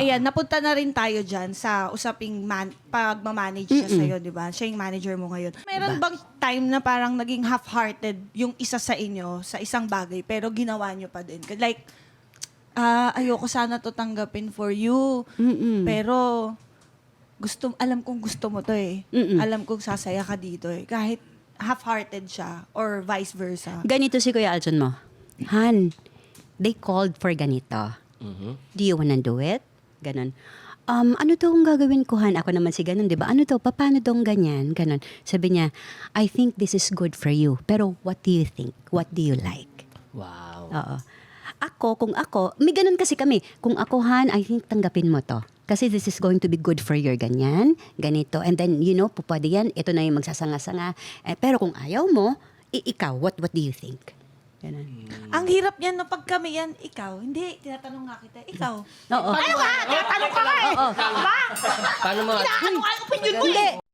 ayan, napunta na rin tayo dyan sa usaping pagmamanage siya sa'yo, di ba? Siya yung manager mo ngayon. Meron bang time na parang naging half-hearted yung isa sa inyo sa isang bagay pero ginawa nyo pa din? Like, ayoko sana to tanggapin for you. Pero alam kong gusto mo to eh. Alam kong sasaya ka dito eh. Kahit half-hearted siya or vice versa. Ganito si Kuya Aljon mo. Han, they called for ganito. Do you wanna do it? Ganon. Ano daw ang gagawin ko, Han? Ako naman si ganon, di ba? Ano daw? Paano daw ganyan? Ganon. Sabi niya, I think this is good for you. Pero what do you think? What do you like? Wow. Oo. Kung ako, may ganun kasi kami. Kung ako, Han, I think tanggapin mo to. Kasi this is going to be good for your ganyan, ganito. And then, pwede yan. Ito na yung magsasanga-sanga. Pero kung ayaw mo, ikaw, what do you think? Ganun. Ang hirap niyan, no, pag kami yan, ikaw. Hindi, tinatanong nga kita, ikaw. Oo. Ano ka? Tinatanong ka nga eh. Oo. Paano mo? Ano ang opinion mo eh? Hindi.